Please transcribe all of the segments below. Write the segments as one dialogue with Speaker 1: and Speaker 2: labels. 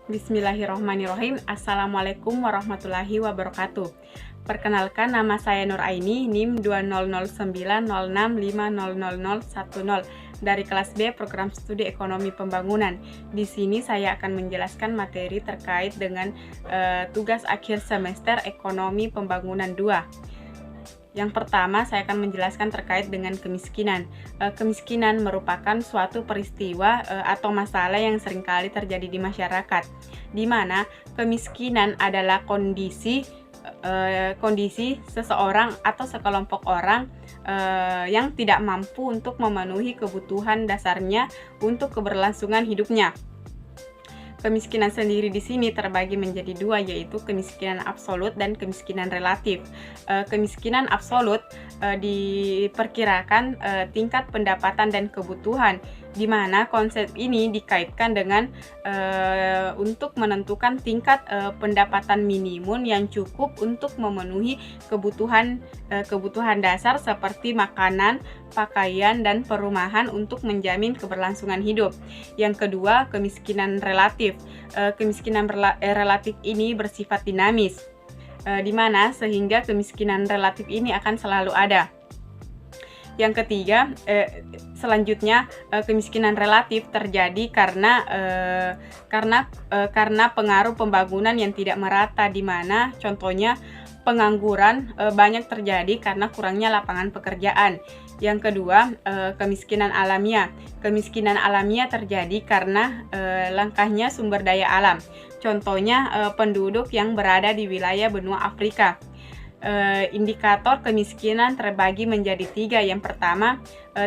Speaker 1: Bismillahirrohmanirrohim. Assalamualaikum warahmatullahi wabarakatuh. Perkenalkan, nama saya Nur Aini, NIM 200906500010 dari kelas B Program Studi Ekonomi Pembangunan. Di sini saya akan menjelaskan materi terkait dengan tugas akhir semester Ekonomi Pembangunan 2. Yang pertama, saya akan menjelaskan terkait dengan kemiskinan. Kemiskinan merupakan suatu peristiwa atau masalah yang seringkali terjadi di masyarakat, di mana kemiskinan adalah kondisi seseorang atau sekelompok orang yang tidak mampu untuk memenuhi kebutuhan dasarnya untuk keberlangsungan hidupnya. Kemiskinan sendiri di sini terbagi menjadi dua, yaitu kemiskinan absolut dan kemiskinan relatif. Kemiskinan absolut diperkirakan tingkat pendapatan dan kebutuhan, di mana konsep ini dikaitkan dengan untuk menentukan tingkat pendapatan minimum yang cukup untuk memenuhi kebutuhan dasar seperti makanan, pakaian, dan perumahan untuk menjamin keberlangsungan hidup. Yang kedua, kemiskinan relatif. Kemiskinan relatif ini bersifat dinamis, di mana sehingga kemiskinan relatif ini akan selalu ada. Yang ketiga, selanjutnya kemiskinan relatif terjadi karena pengaruh pembangunan yang tidak merata, di mana contohnya pengangguran banyak terjadi karena kurangnya lapangan pekerjaan. Yang kedua, kemiskinan alamiah. Kemiskinan alamiah terjadi karena langkahnya sumber daya alam. Contohnya penduduk yang berada di wilayah benua Afrika. Indikator kemiskinan terbagi menjadi 3. Yang pertama,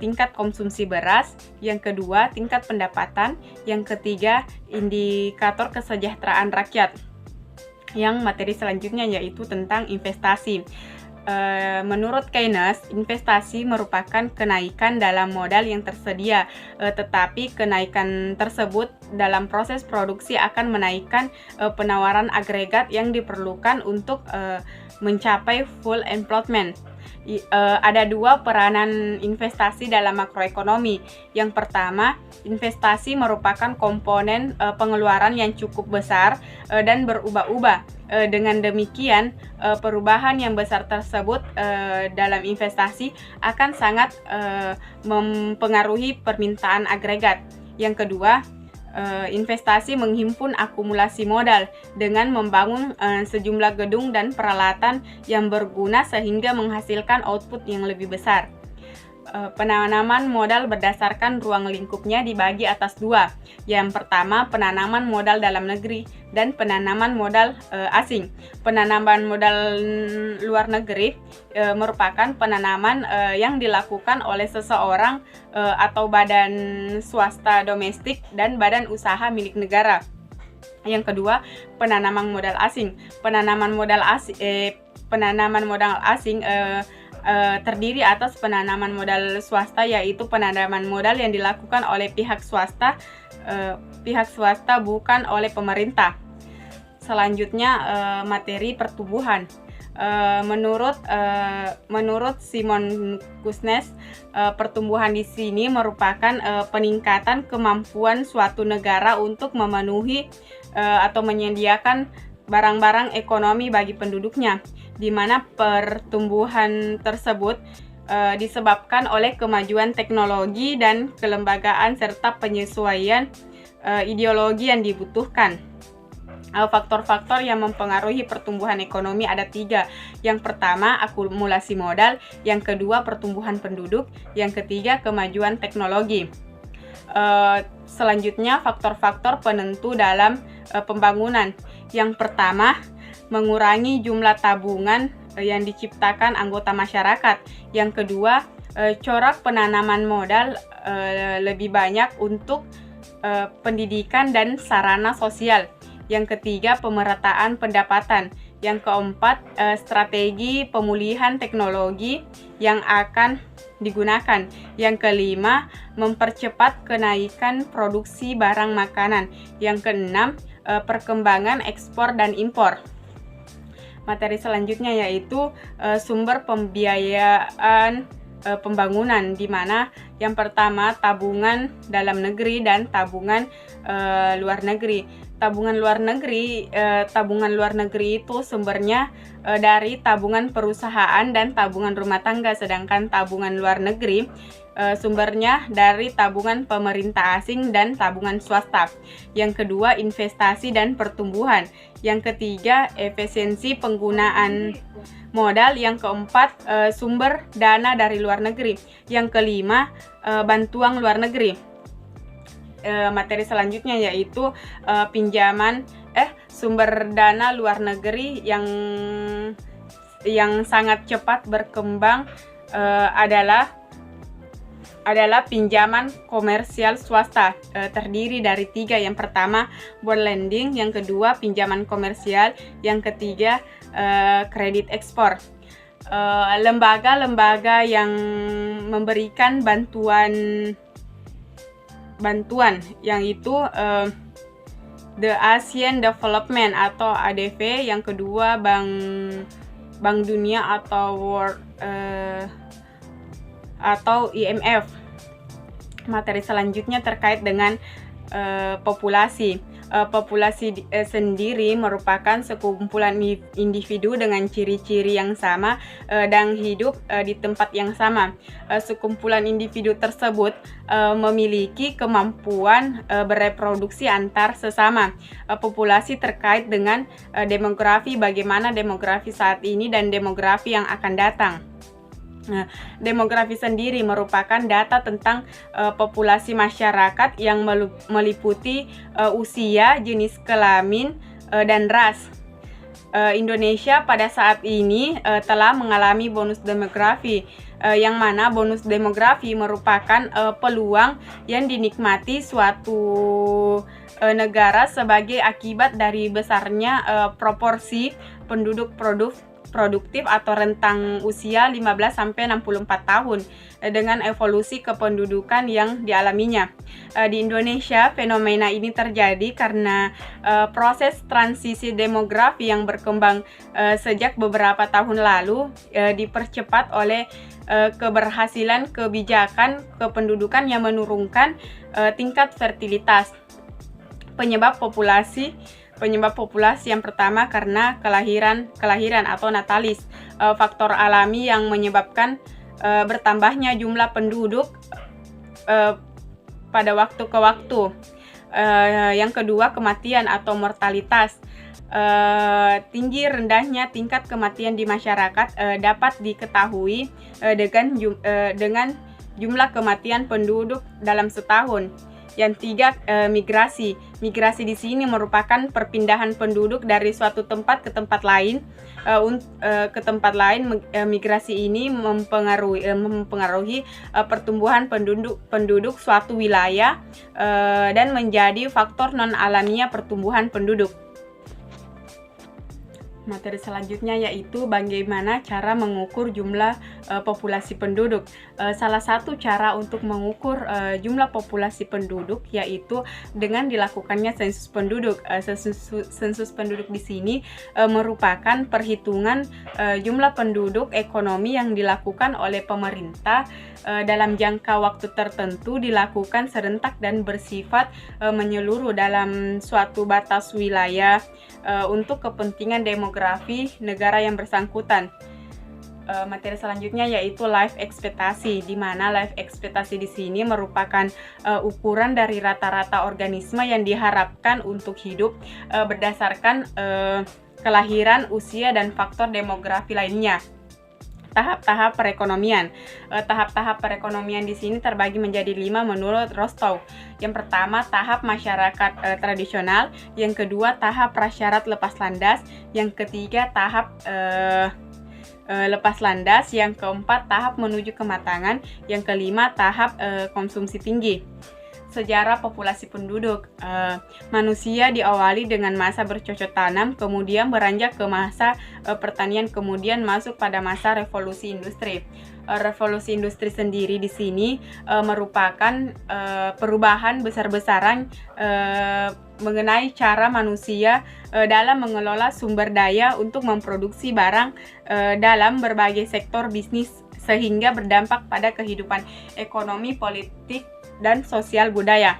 Speaker 1: tingkat konsumsi beras. Yang kedua, tingkat pendapatan. Yang ketiga, indikator kesejahteraan rakyat. Yang materi selanjutnya yaitu tentang investasi. Menurut Keynes, investasi merupakan kenaikan dalam modal yang tersedia, tetapi kenaikan tersebut dalam proses produksi akan menaikkan penawaran agregat yang diperlukan untuk mencapai full employment. Ada dua peranan investasi dalam makroekonomi. Yang pertama, investasi merupakan komponen pengeluaran yang cukup besar dan berubah-ubah. Dengan demikian, perubahan yang besar tersebut dalam investasi akan sangat mempengaruhi permintaan agregat. Yang kedua, investasi menghimpun akumulasi modal dengan membangun sejumlah gedung dan peralatan yang berguna sehingga menghasilkan output yang lebih besar. Penanaman modal berdasarkan ruang lingkupnya dibagi atas 2. Yang pertama, penanaman modal dalam negeri dan penanaman modal asing. Penanaman modal luar negeri merupakan penanaman yang dilakukan oleh seseorang atau badan swasta domestik dan badan usaha milik negara. Yang kedua, penanaman modal asing. Penanaman modal asing terdiri atas penanaman modal swasta, yaitu penanaman modal yang dilakukan oleh pihak swasta bukan oleh pemerintah. Selanjutnya, materi pertumbuhan. Menurut Simon Kuznets, pertumbuhan di sini merupakan peningkatan kemampuan suatu negara untuk memenuhi atau menyediakan barang-barang ekonomi bagi penduduknya, di mana pertumbuhan tersebut disebabkan oleh kemajuan teknologi dan kelembagaan serta penyesuaian ideologi yang dibutuhkan. Faktor-faktor yang mempengaruhi pertumbuhan ekonomi ada 3. Yang pertama, akumulasi modal. Yang kedua, pertumbuhan penduduk. Yang ketiga, kemajuan teknologi. Selanjutnya, faktor-faktor penentu dalam pembangunan. Yang pertama, mengurangi jumlah tabungan yang diciptakan anggota masyarakat. Yang kedua, corak penanaman modal lebih banyak untuk pendidikan dan sarana sosial. Yang ketiga, pemerataan pendapatan. Yang keempat, strategi pemulihan teknologi yang akan digunakan. Yang kelima, mempercepat kenaikan produksi barang makanan. Yang keenam, perkembangan ekspor dan impor. Materi selanjutnya yaitu sumber pembiayaan pembangunan, di mana yang pertama tabungan dalam negeri dan tabungan luar negeri. Tabungan luar negeri itu sumbernya dari tabungan perusahaan dan tabungan rumah tangga, sedangkan tabungan luar negeri sumbernya dari tabungan pemerintah asing dan tabungan swasta. Yang kedua, investasi dan pertumbuhan. Yang ketiga, efisiensi penggunaan modal. Yang keempat, sumber dana dari luar negeri. Yang kelima, bantuan luar negeri. Materi selanjutnya yaitu sumber dana luar negeri yang sangat cepat berkembang adalah pinjaman komersial swasta, terdiri dari 3. Yang pertama, bond lending. Yang kedua, pinjaman komersial. Yang ketiga, kredit ekspor. Lembaga-lembaga yang memberikan bantuan yang itu The Asian Development atau ADB. Yang kedua, Bank Dunia atau IMF. Materi selanjutnya terkait dengan populasi. Populasi sendiri merupakan sekumpulan individu dengan ciri-ciri yang sama dan hidup di tempat yang sama. Sekumpulan individu tersebut memiliki kemampuan bereproduksi antar sesama. Populasi terkait dengan demografi, bagaimana demografi saat ini dan demografi yang akan datang. Demografi sendiri merupakan data tentang populasi masyarakat yang meliputi usia, jenis kelamin, dan ras. Indonesia pada saat ini telah mengalami bonus demografi, yang mana bonus demografi merupakan peluang yang dinikmati suatu negara sebagai akibat dari besarnya proporsi penduduk produktif atau rentang usia 15-64 tahun dengan evolusi kependudukan yang dialaminya. Di Indonesia, fenomena ini terjadi karena proses transisi demografi yang berkembang sejak beberapa tahun lalu dipercepat oleh keberhasilan kebijakan kependudukan yang menurunkan tingkat fertilitas. Penyebab populasi yang pertama karena kelahiran atau natalis. Faktor alami yang menyebabkan bertambahnya jumlah penduduk pada waktu ke waktu. Yang kedua, kematian atau mortalitas. Tinggi rendahnya tingkat kematian di masyarakat dapat diketahui dengan jumlah kematian penduduk dalam setahun. Yang tiga, migrasi. Migrasi di sini merupakan perpindahan penduduk dari suatu tempat ke tempat lain. Migrasi ini mempengaruhi pertumbuhan penduduk suatu wilayah dan menjadi faktor non alamiah pertumbuhan penduduk. Materi selanjutnya yaitu bagaimana cara mengukur jumlah populasi penduduk. Salah satu cara untuk mengukur jumlah populasi penduduk yaitu dengan dilakukannya sensus penduduk. Sensus penduduk di sini merupakan perhitungan jumlah penduduk ekonomi yang dilakukan oleh pemerintah dalam jangka waktu tertentu, dilakukan serentak dan bersifat menyeluruh dalam suatu batas wilayah untuk kepentingan demografi negara yang bersangkutan. Materi selanjutnya yaitu life ekspektasi, di mana life ekspektasi di sini merupakan ukuran dari rata-rata organisme yang diharapkan untuk hidup berdasarkan kelahiran, usia, dan faktor demografi lainnya. Tahap-tahap perekonomian. Tahap-tahap perekonomian di sini terbagi menjadi 5 menurut Rostow. Yang pertama, tahap masyarakat tradisional. Yang kedua, tahap prasyarat lepas landas. Yang ketiga, tahap lepas landas. Yang keempat, tahap menuju kematangan. Yang kelima, tahap konsumsi tinggi. Sejarah populasi penduduk. Manusia diawali dengan masa bercocok tanam, kemudian beranjak ke masa pertanian, kemudian masuk pada masa revolusi industri. Revolusi industri sendiri di sini merupakan perubahan besar-besaran mengenai cara manusia dalam mengelola sumber daya untuk memproduksi barang dalam berbagai sektor bisnis sehingga berdampak pada kehidupan ekonomi, politik, dan sosial budaya.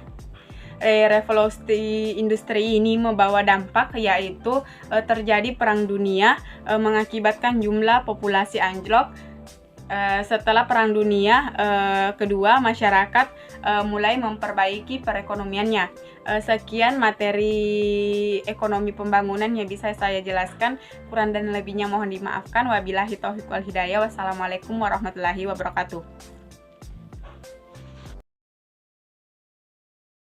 Speaker 1: Revolusi industri ini membawa dampak, yaitu terjadi perang dunia mengakibatkan jumlah populasi anjlok. Setelah Perang Dunia Kedua, masyarakat mulai memperbaiki perekonomiannya. Sekian materi ekonomi pembangunan yang bisa saya jelaskan. Kurang dan lebihnya mohon dimaafkan. Wabillahi taufiq wal hidayah. Wassalamualaikum warahmatullahi wabarakatuh.